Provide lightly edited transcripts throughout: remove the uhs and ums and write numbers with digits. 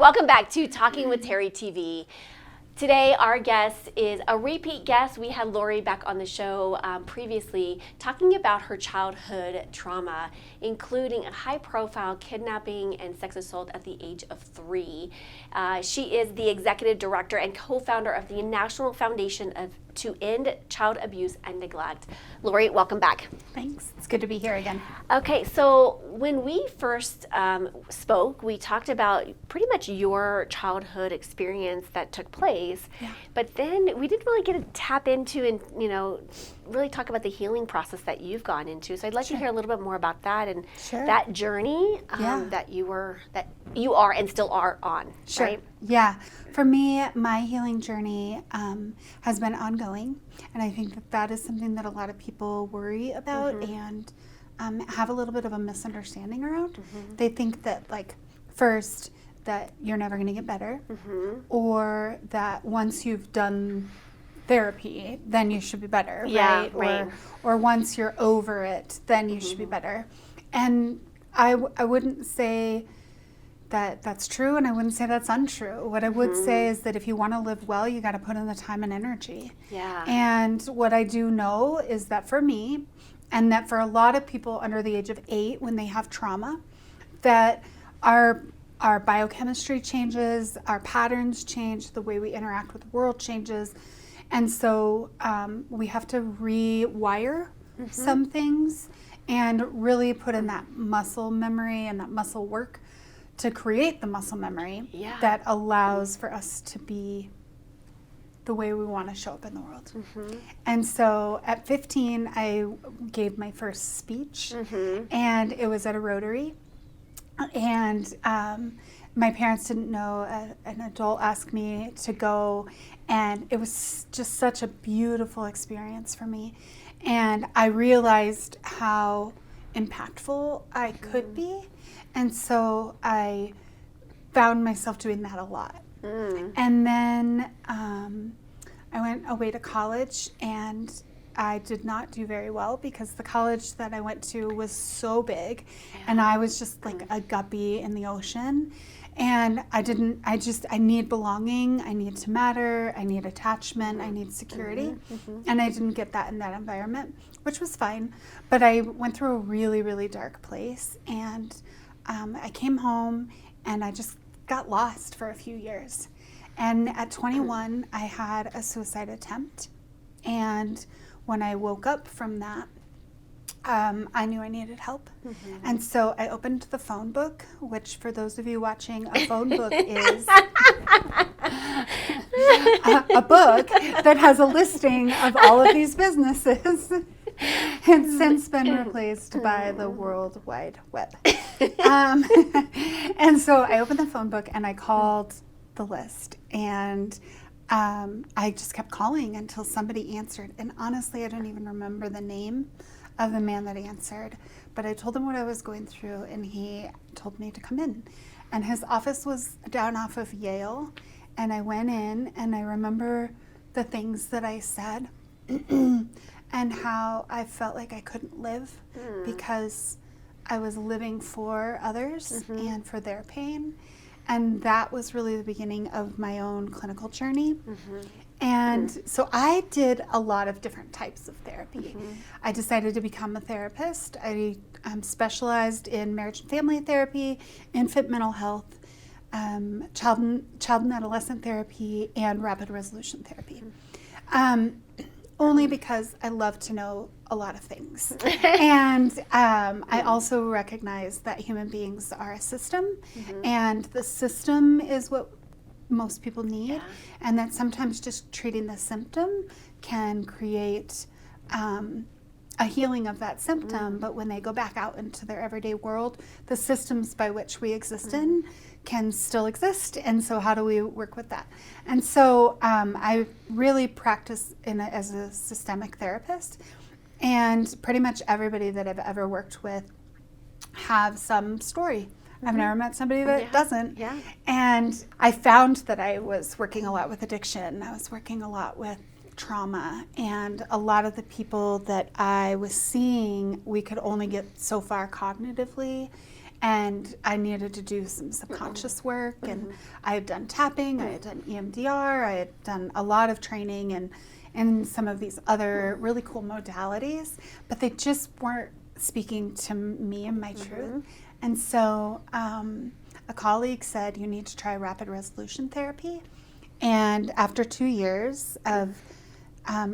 Welcome back to Talking with Teri TV. Today, our guest is a repeat guest. We had Lori back on the show previously talking about her childhood trauma, including a high-profile kidnapping and sex assault at the age of 3. She is the executive director and co-founder of the National Foundation to End Child Abuse and Neglect. Lori, welcome back. Thanks. It's good to be here again. Okay, so when we first spoke, we talked about pretty much your childhood experience that took place, but then we didn't really get to tap into and, really talk about the healing process that you've gone into. So I'd like to hear a little bit more about that and that journey that you are and still are on, right? Yeah. For me, my healing journey has been ongoing, and I think that is something that a lot of people worry about and have a little bit of a misunderstanding around. They think that, first, that you're never going to get better, or that once you've done therapy, then you should be better, right? Or once you're over it, then you should be better. And I wouldn't say that that's true, and I wouldn't say that's untrue. What I would say is that if you want to live well, you got to put in the time and energy. Yeah. And what I do know is that for me, and that for a lot of people under the age of 8, when they have trauma, that our biochemistry changes, our patterns change, the way we interact with the world changes. And so we have to rewire some things and really put in that muscle memory and that muscle work to create the muscle memory that allows for us to be the way we want to show up in the world. And so at 15, I gave my first speech, and it was at a Rotary. And my parents didn't know. An adult asked me to go, and it was just such a beautiful experience for me. And I realized how impactful I could be. And so I found myself doing that a lot. And then I went away to college, and I did not do very well because the college that I went to was so big, and I was just like a guppy in the ocean. And I need belonging, I need to matter, I need attachment, I need security. And I didn't get that in that environment, which was fine. But I went through a really, really dark place, and I came home and I just got lost for a few years. And at 21, I had a suicide attempt. And when I woke up from that, I knew I needed help. And so I opened the phone book, which for those of you watching, a phone book is a book that has a listing of all of these businesses. It's since been replaced by the World Wide Web. And so I opened the phone book and I called the list, and I just kept calling until somebody answered. And honestly, I don't even remember the name of the man that answered, but I told him what I was going through, and he told me to come in. And his office was down off of Yale, and I went in, and I remember the things that I said and how I felt like I couldn't live because I was living for others and for their pain. And that was really the beginning of my own clinical journey. And so I did a lot of different types of therapy. I decided to become a therapist. I specialized in marriage and family therapy, infant mental health, child and adolescent therapy, and rapid resolution therapy. Only because I love to know a lot of things. And I also recognize that human beings are a system, and the system is what most people need, and that sometimes just treating the symptom can create a healing of that symptom, but when they go back out into their everyday world, the systems by which we exist in can still exist, and so how do we work with that? And so I really practice as a systemic therapist, and pretty much everybody that I've ever worked with have some story. I've never met somebody that doesn't. And I found that I was working a lot with addiction. I was working a lot with trauma, and a lot of the people that I was seeing, we could only get so far cognitively, and I needed to do some subconscious work, and I had done tapping, I had done EMDR, I had done a lot of training and some of these other really cool modalities, but they just weren't speaking to me and my truth. And so a colleague said, you need to try rapid resolution therapy. And after 2 years of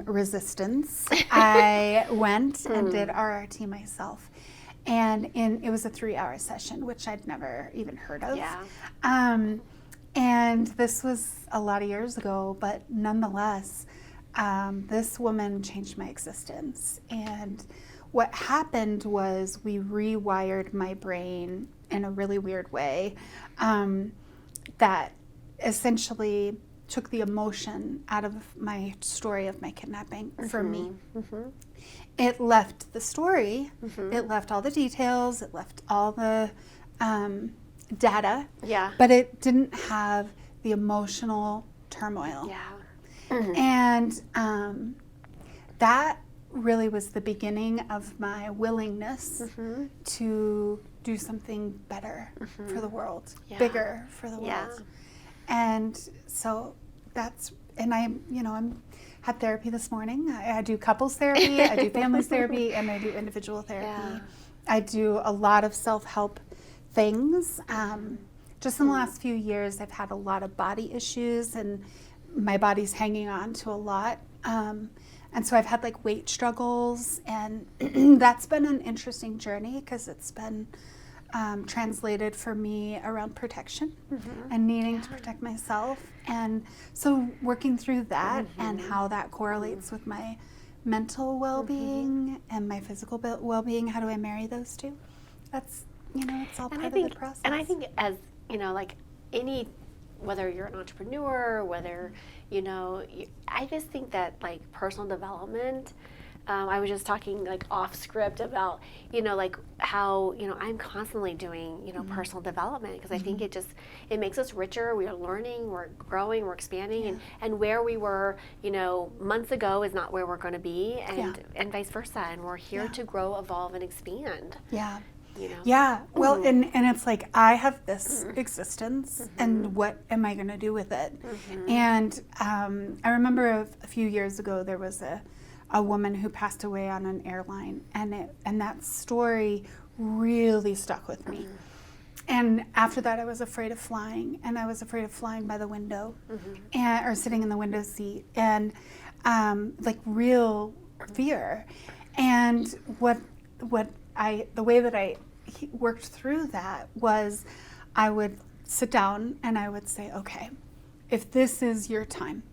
resistance, I went and did RRT myself. And it was a 3-hour session, which I'd never even heard of. Yeah. And this was a lot of years ago, but nonetheless, this woman changed my existence. And what happened was we rewired my brain in a really weird way that essentially took the emotion out of my story of my kidnapping for me. It left the story, it left all the details, it left all the data, but it didn't have the emotional turmoil. And that really was the beginning of my willingness to do something better for the world, bigger for the world. And so I'm had therapy this morning. I do couples therapy, I do families therapy, and I do individual therapy. I do a lot of self-help things. Just in the last few years, I've had a lot of body issues, and my body's hanging on to a lot. And so I've had like weight struggles, and that's been an interesting journey because it's been translated for me around protection and needing to protect myself. And so working through that and how that correlates with my mental well-being and my physical well-being, how do I marry those two? That's, it's all part of the process. And I think as, like whether you're an entrepreneur, whether, I just think that like personal development, I was just talking like off script about, like how, I'm constantly doing, personal development because I think it makes us richer. We are learning, we're growing, we're expanding, and where we were, months ago is not where we're going to be, and vice versa. And we're here to grow, evolve, and expand. Yeah. Well, and it's like I have this existence, and what am I going to do with it? And I remember a few years ago there was a woman who passed away on an airline, and that story really stuck with me. And after that, I was afraid of flying, and I was afraid of flying by the window, or sitting in the window seat, and like real fear. And the way that I worked through that was I would sit down and I would say, okay, if this is your time,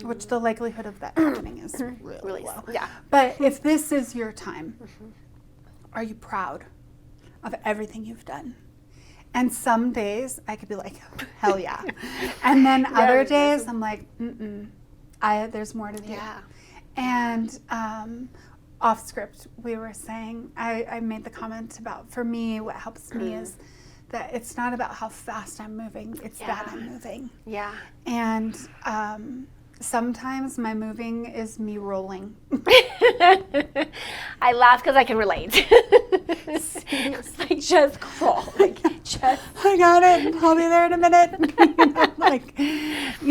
which the likelihood of that happening is really low. But if this is your time, are you proud of everything you've done? And some days I could be like, hell yeah. And then other days I'm like, there's more to do. And off script, we were saying, I made the comment about, for me, what helps me is that it's not about how fast I'm moving, it's that I'm moving. And sometimes my moving is me rolling. I laugh because I can relate. It's like, just crawl. I got it. I'll be there in a minute.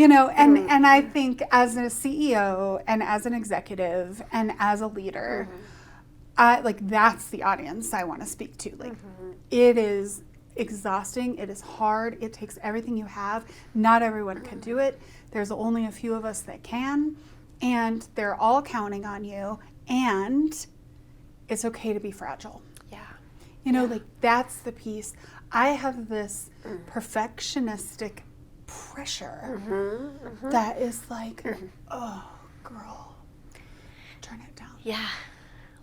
And I think as a CEO and as an executive and as a leader, that's the audience I want to speak to. It is exhausting. It is hard. It takes everything you have. Not everyone can do it. There's only a few of us that can, and they're all counting on you, and it's okay to be fragile. That's the piece. I have this perfectionistic pressure that is like, oh, girl, turn it down.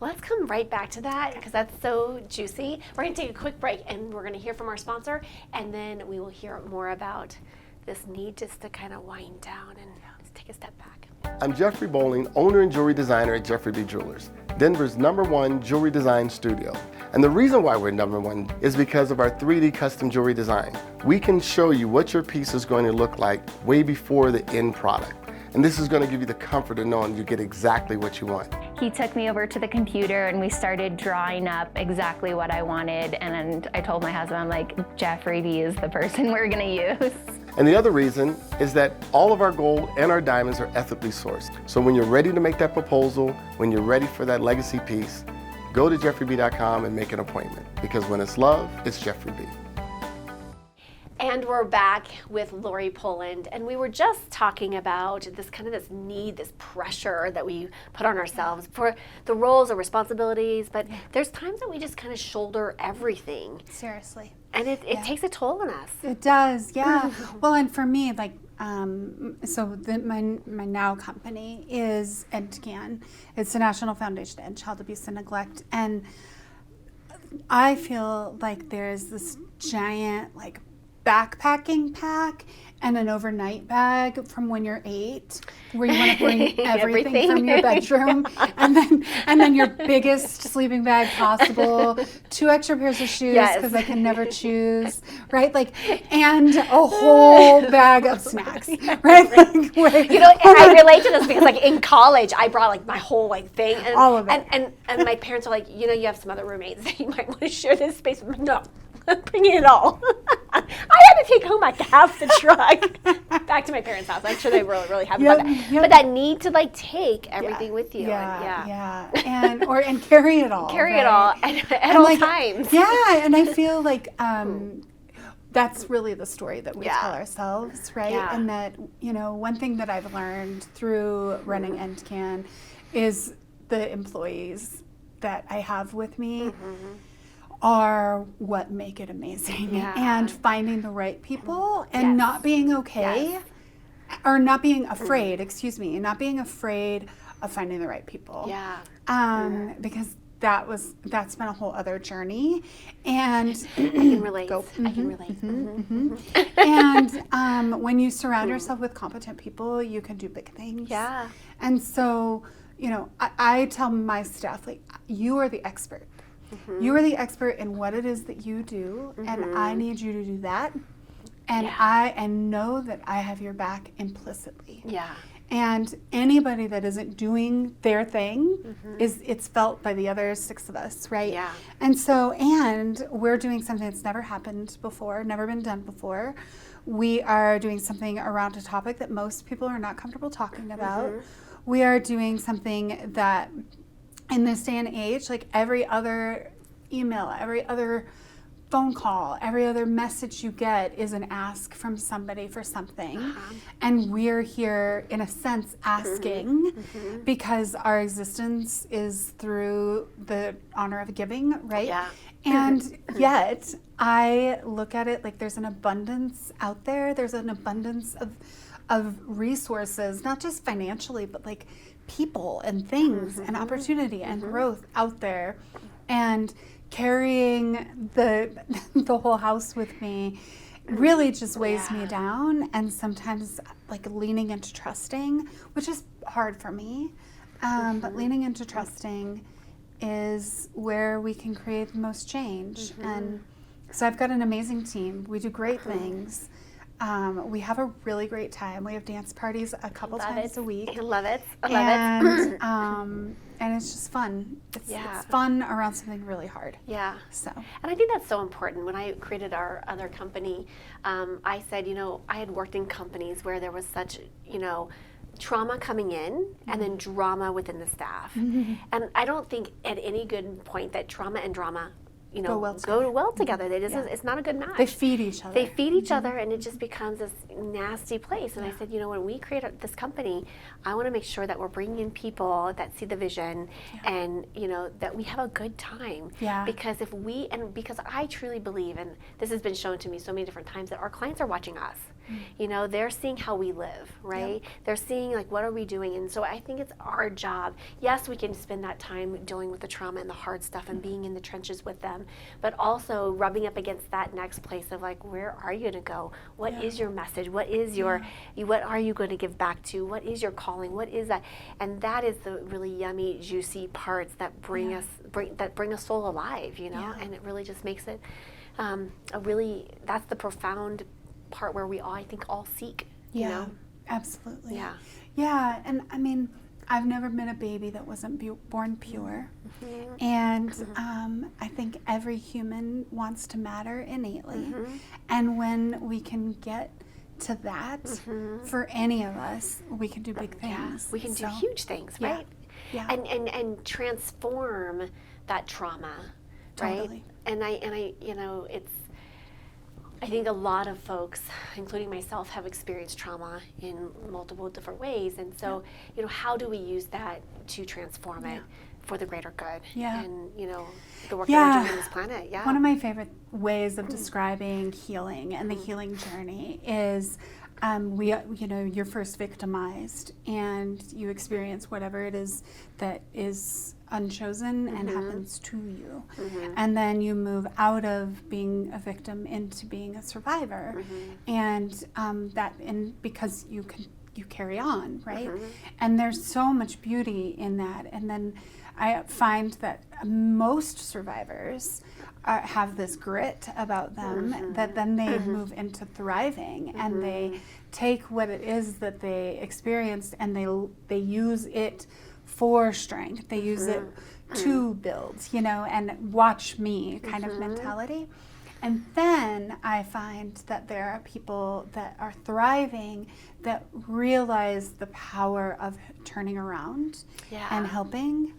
Let's come right back to that because that's so juicy. We're going to take a quick break, and we're going to hear from our sponsor, and then we will hear more about this need just to kind of wind down and take a step back. I'm Jeffrey Bowling, owner and jewelry designer at Jeffrey B. Jewelers, Denver's #1 jewelry design studio. And the reason why we're #1 is because of our 3D custom jewelry design. We can show you what your piece is going to look like way before the end product. And this is going to give you the comfort of knowing you get exactly what you want. He took me over to the computer and we started drawing up exactly what I wanted. And I told my husband, I'm like, Jeffrey B is the person we're going to use. And the other reason is that all of our gold and our diamonds are ethically sourced. So when you're ready to make that proposal, when you're ready for that legacy piece, go to jeffreyb.com and make an appointment. Because when it's love, it's Jeffrey B. And we're back with Lori Poland, and we were just talking about this need, this pressure that we put on ourselves for the roles or responsibilities, but there's times that we just kind of shoulder everything. Seriously. And it takes a toll on us. It does, yeah. Well, and for me, like, my now company is NTCAN. It's the National Foundation to End Child Abuse and Neglect, and I feel like there's this giant, like, backpacking pack and an overnight bag from when you're 8, where you want to bring everything from your bedroom, and then your biggest sleeping bag possible, 2 extra pairs of shoes because I can never choose, right? Like, and a whole bag of snacks, right? Like, And I relate to this because, like, in college, I brought like my whole thing, and all of it, and my parents are like, you have some other roommates that you might want to share this space with. No. Bringing it all. I had to take home like half the truck back to my parents' house. I'm sure they were really happy about that. But that need to take everything with you. And carry it all. Carry it all at all times. Yeah, and I feel like that's really the story that we tell ourselves, right? Yeah. And that, one thing that I've learned through running NTCAN is the employees that I have with me are what make it amazing. And finding the right people and not being okay or not being afraid, not being afraid of finding the right people. Because that's been a whole other journey, and I can relate. I can relate. And when you surround yourself with competent people, you can do big things. And so, I tell my staff, like, you are the expert. You are the expert in what it is that you do, and I need you to do that. And know that I have your back implicitly. And anybody that isn't doing their thing it's felt by the other 6 of us, right? And so, and we're doing something that's never happened before, never been done before. We are doing something around a topic that most people are not comfortable talking about. We are doing something that, in this day and age, like every other email, every other phone call, every other message you get is an ask from somebody for something. And we're here, in a sense, asking because our existence is through the honor of giving, right? And yet, I look at it like there's an abundance out there. There's an abundance of resources, not just financially, but like people and things and opportunity and growth out there. And carrying the whole house with me really just weighs me down, and sometimes like leaning into trusting, which is hard for me, but leaning into trusting is where we can create the most change. And so I've got an amazing team. We do great things. We have a really great time. We have dance parties a couple times a week. I love it. And it's just fun. It's fun around something really hard. So. And I think that's so important. When I created our other company, I said, I had worked in companies where there was such, trauma coming in and then drama within the staff. And I don't think at any good point that trauma and drama go well together. It's not a good match. They feed each other. They feed each other, and it just becomes this nasty place. And I said, when we create this company, I want to make sure that we're bringing in people that see the vision, and that we have a good time. Because because I truly believe, and this has been shown to me so many different times, that our clients are watching us. They're seeing how we live, right? They're seeing what are we doing, and so I think it's our job. Yes, we can spend that time dealing with the trauma and the hard stuff and being in the trenches with them, but also rubbing up against that next place of where are you going to go? What is your message? What is what are you going to give back to? What is your calling? What is that? And that is the really yummy, juicy parts that bring a soul alive, and it really just makes it that's the profound part where we all, I think, all seek, Absolutely. Yeah. Yeah, and I mean, I've never been a baby that wasn't born pure. And I think every human wants to matter innately. And when we can get to that, for any of us, we can do big things. We can do So, huge things, yeah. right? Yeah. And transform that trauma, right? Totally. And I you know, I think a lot of folks, including myself, have experienced trauma in multiple different ways. And so, you know, how do we use that to transform it for the greater good? Yeah. And, you know, the work Yeah. that we're doing on this planet. Yeah. One of my favorite ways of describing healing and the healing journey is you're first victimized and you experience whatever it is that is unchosen and happens to you. And then you move out of being a victim into being a survivor. And because you carry on, right? And there's so much beauty in that. And then I find that most survivors have this grit about them that then they move into thriving and they take what it is that they experienced and they use it for strength. They use it to build, and watch me kind of mentality. And then I find that there are people that are thriving that realize the power of turning around and helping.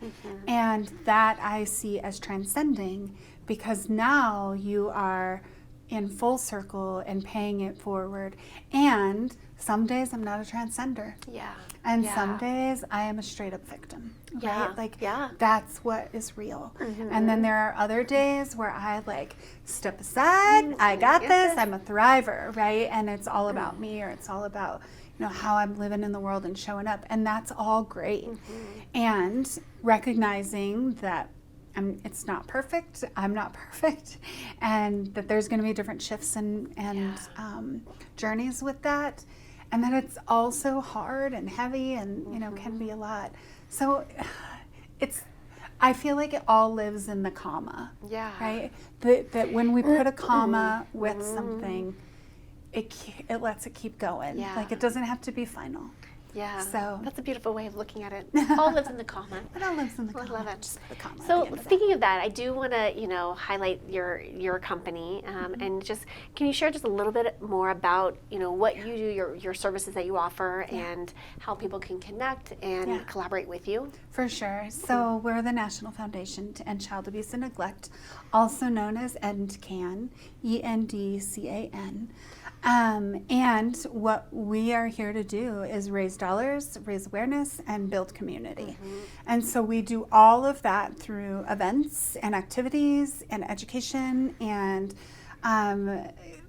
And that I see as transcending because now you are in full circle and paying it forward. And some days I'm not a transcender. Yeah. And some days I am a straight up victim. Yeah. Right? Like Yeah. that's what is real. And then there are other days where I step aside, I got this, I'm a thriver, right? And it's all about me or it's all about how I'm living in the world and showing up. And that's all great. And recognizing that it's not perfect, I'm not perfect, and that there's going to be different shifts and journeys with that, and that it's also hard and heavy and can be a lot. So I feel like it all lives in the comma. Yeah. Right. That when we put a comma with something, it lets it keep going. Yeah. Like it doesn't have to be final. Yeah. So that's a beautiful way of looking at it. All lives in the comma. It all lives in the comma. I love it. Just put the comma at So the end of it. speaking of that, I do want to, highlight your company, and just can you share just a little bit more about, what you do, your services that you offer, and how people can connect and collaborate with you? For sure. So we're the National Foundation to End Child Abuse and Neglect, also known as ENDCAN, ENDCAN. And what we are here to do is raise dollars, raise awareness, and build community. And so we do all of that through events and activities and education, and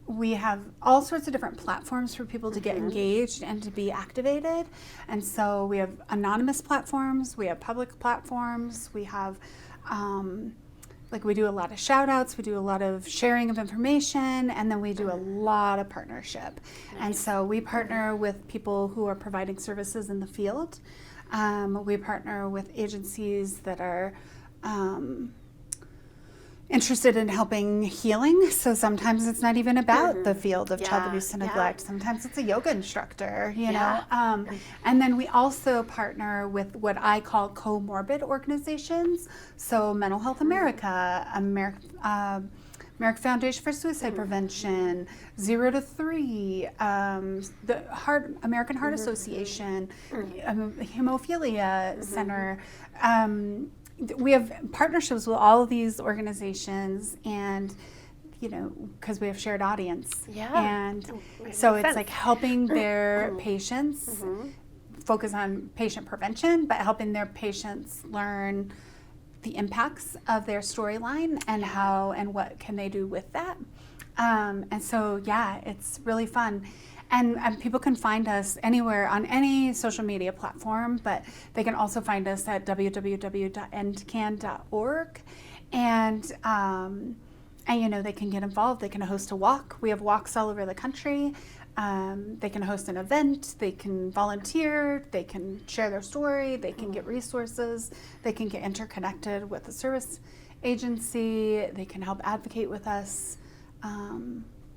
we have all sorts of different platforms for people to get engaged and to be activated. And so we have anonymous platforms, we have public platforms, we have we do a lot of shout outs, we do a lot of sharing of information, and then we do a lot of partnership. And so we partner with people who are providing services in the field. We partner with agencies that are interested in helping healing. So sometimes it's not even about the field of child abuse and neglect. Sometimes it's a yoga instructor, know. And then we also partner with what I call comorbid organizations. So Mental Health America, American Foundation for Suicide Prevention, 0 to 3, the American Heart Association, Hemophilia Center. We have partnerships with all of these organizations, and because we have shared audience. And so it's like helping their patients focus on patient prevention, but helping their patients learn the impacts of their storyline and how and what can they do with that. And so it's really fun. And people can find us anywhere on any social media platform, but they can also find us at www.endcan.org. And they can get involved. They can host a walk. We have walks all over the country. They can host an event. They can volunteer. They can share their story. They can get resources. They can get interconnected with the service agency. They can help advocate with us.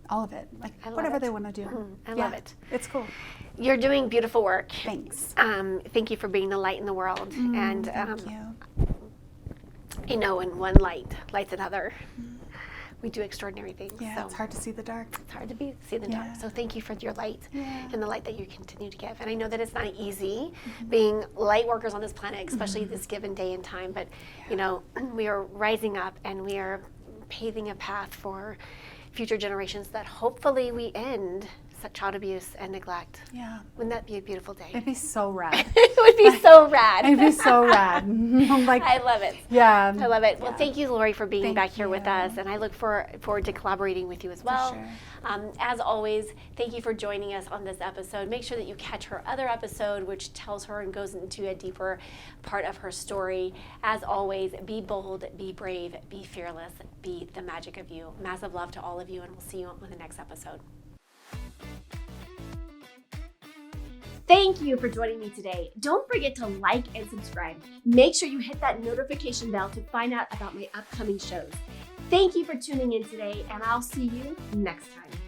all of it, like I love whatever it. they want to do. I love it. It's cool. You're doing beautiful work. Thanks. Thank you for being the light in the world. And Thank you. you know, when one light lights another, we do extraordinary things. Yeah, So it's hard to see the dark. it's hard to see the dark. Yeah. So thank you for your light Yeah. and the light that you continue to give. And I know that it's not easy being light workers on this planet, especially this given day and time. But you know, we are rising up and we are paving a path for future generations that hopefully we end such child abuse and neglect. Yeah. Wouldn't that be a beautiful day? It'd be so rad. It would be so rad. It'd be so rad. Like, I love it. yeah. I love it. Well, Yeah. thank you, Lori, for being Thank back here with you. us, and I look forward to collaborating with you as well. sure. As always, thank you for joining us on this episode. Make sure that you catch her other episode, which tells her and goes into a deeper part of her story. As always, be bold, be brave, be fearless, be the magic of you. Massive love to all of you, and we'll see you on the next episode. Thank you for joining me today. Don't forget to like and subscribe. Make sure you hit that notification bell to find out about my upcoming shows. Thank you for tuning in today, and I'll see you next time.